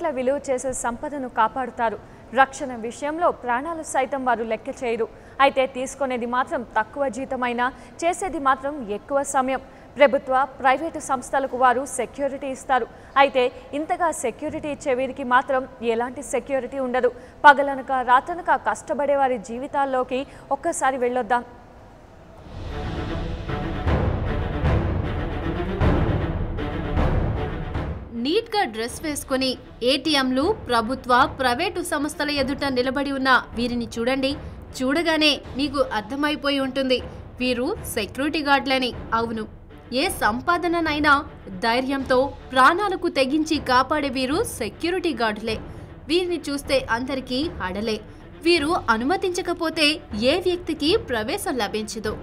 కోట్ల విలువ చేసే సంపదను కాపాడుతారు. రక్షణ విషయంలో ప్రాణాలు సైతం వారు లెక్క చేయరు. అయితే తీసుకునేది మాత్రం తక్కువ జీతమైనా చేసేది మాత్రం ఎక్కువ సమయం. ప్రభుత్వ ప్రైవేటు సంస్థలకు వారు సెక్యూరిటీ ఇస్తారు. అయితే ఇంతగా సెక్యూరిటీ ఇచ్చే వీరికి మాత్రం ఎలాంటి సెక్యూరిటీ ఉండదు. పగలనక రాత్రనక కష్టపడే వారి జీవితాల్లోకి ఒక్కసారి వెళ్ళొద్దాం. నీట్గా డ్రెస్ వేసుకుని ఏటీఎంలు, ప్రభుత్వ ప్రైవేటు సంస్థల ఎదుట నిలబడి ఉన్న వీరిని చూడండి. చూడగానే మీకు అర్థమైపోయి ఉంటుంది, వీరు సెక్యూరిటీ గార్డులని. అవును, ఏ సంపాదననైనా ధైర్యంతో ప్రాణాలకు తెగించి కాపాడే వీరు సెక్యూరిటీ గార్డులే. వీరిని చూస్తే అందరికీ అడలే. వీరు అనుమతించకపోతే ఏ వ్యక్తికి ప్రవేశం లభించదు.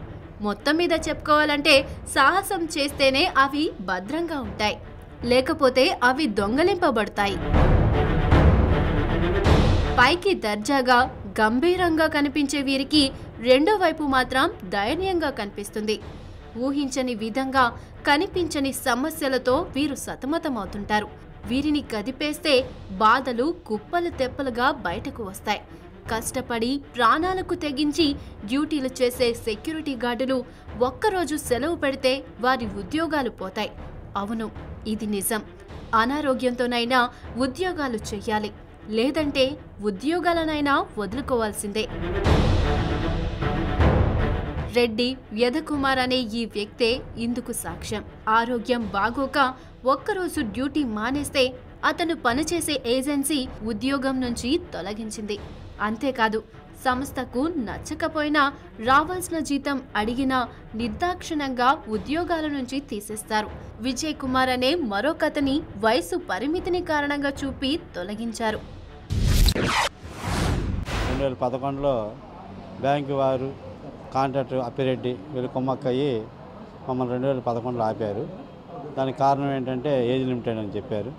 మొత్తం మీద చెప్పుకోవాలంటే సాహసం చేస్తేనే అవి భద్రంగా ఉంటాయి, లేకపోతే అవి దొంగలింపబడతాయి. పైకి దర్జాగా గంభీరంగా కనిపించే వీరికి రెండో వైపు మాత్రం దయనీయంగా కనిపిస్తుంది. ఊహించని విధంగా కనిపించని సమస్యలతో వీరు సతమతమవుతుంటారు. వీరిని కదిపేస్తే బాధలు కుప్పలు తెప్పలుగా బయటకు వస్తాయి. కష్టపడి ప్రాణాలకు తెగించి డ్యూటీలు చేసే సెక్యూరిటీ గార్డులు ఒక్కరోజు సెలవు పెడితే వారి ఉద్యోగాలు పోతాయి. అవును, ఇది నిజం. అనారోగ్యంతోనైనా ఉద్యోగాలు చెయ్యాలి, లేదంటే ఉద్యోగాలనైనా వదులుకోవాల్సిందే. రెడ్డి యదకుమార్ అనే ఈ వ్యక్తే ఇందుకు సాక్ష్యం. ఆరోగ్యం బాగోక ఒక్కరోజు డ్యూటీ మానేస్తే అతను పనిచేసే ఏజెన్సీ ఉద్యోగం నుంచి తొలగించింది. అంతేకాదు, సంస్థకు నచ్చకపోయినా రావాల్సిన జీతం అడిగినా నిర్దాక్షిణ్యంగా ఉద్యోగాల నుంచి తీసేస్తారు. విజయ్ కుమార్ అనే మరొకతని వయసు పరిమితిని కారణంగా చూపి తొలగించారు. 2011లో బ్యాంకు వారు కాంట్రాక్టర్ అప్పిరెడ్డి వీళ్ళు కుమ్మక్కయ్యి మమ్మల్ని 2011లో ఆపారు. దానికి కారణం ఏంటంటే ఏజ్ లిమిటెడ్ అని చెప్పారు.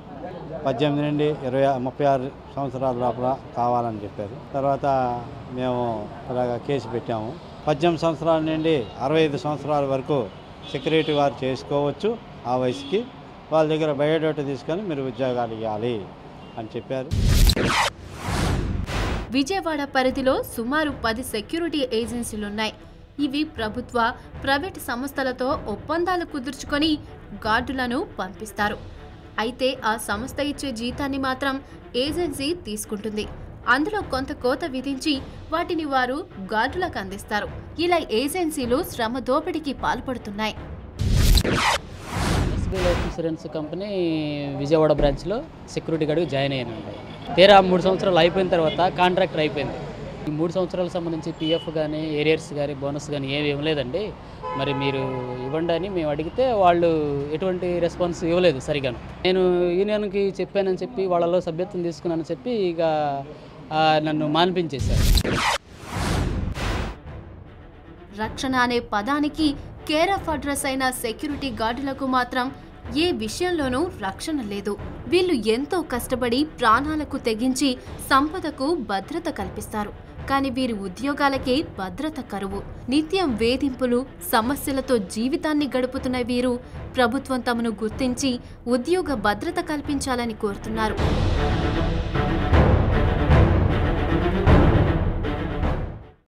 18 నుండి 36 సంవత్సరాల లోపల కావాలని చెప్పారు. తర్వాత మేము అలాగా కేసు పెట్టాము. 18 సంవత్సరాల నుండి 65 సంవత్సరాల వరకు సెక్యూరిటీ వారు చేసుకోవచ్చు. ఆ వయసుకి వాళ్ళ దగ్గర బయోడేటా తీసుకొని మీరు ఉద్యోగాలు ఇవ్వాలి అని చెప్పారు. విజయవాడ పరిధిలో సుమారు 10 సెక్యూరిటీ ఏజెన్సీలున్నాయి. ఇవి ప్రభుత్వ, ప్రైవేట్ సంస్థలతో ఒప్పందాలు కుదుర్చుకొని గార్డులను పంపిస్తారు. అయితే ఆ సంస్థ ఇచ్చే జీతాన్ని మాత్రం ఏజెన్సీ తీసుకుంటుంది. అందులో కొంత కోత విధించి వాటిని వారు గార్డులకు అందిస్తారు. ఇలా ఏజెన్సీలు శ్రమ దోపిడీకి పాల్పడుతున్నాయి. లైఫ్ ఇన్సూరెన్స్ కంపెనీ విజయవాడ బ్రాంచ్లో సెక్యూరిటీ గార్డ్గా జాయిన్ అయ్యానండి. తీరా 3 సంవత్సరాలు అయిపోయిన తర్వాత కాంట్రాక్టర్ అయిపోయింది. ఈ 3 సంవత్సరాలకు సంబంధించి పిఎఫ్ కానీ, ఏరియర్స్ కానీ, బోనస్ కానీ ఏమి ఇవ్వలేదండి. మరి మీరు ఇవ్వండి అని మేము అడిగితే వాళ్ళు ఎటువంటి రెస్పాన్స్ ఇవ్వలేదు సరిగాను. నేను యూనియన్కి చెప్పానని చెప్పి వాళ్ళలో సభ్యత్వం తీసుకున్నానని చెప్పి ఇక నన్ను మాన్పించేశారు. రక్షణ అనే పదానికి కేర్ ఆఫ్ అడ్రస్ అయిన సెక్యూరిటీ గార్డులకు మాత్రం ఏ విషయంలోనూ రక్షణ లేదు. వీళ్ళు ఎంతో కష్టపడి ప్రాణాలకు తెగించి సంపదకు భద్రత కల్పిస్తారు. కానీ వీరి ఉద్యోగాలకే భద్రత కరువు. నిత్యం వేధింపులు, సమస్యలతో జీవితాన్ని గడుపుతున్న వీరు ప్రభుత్వం తమను గుర్తించి ఉద్యోగ భద్రత కల్పించాలని కోరుతున్నారు.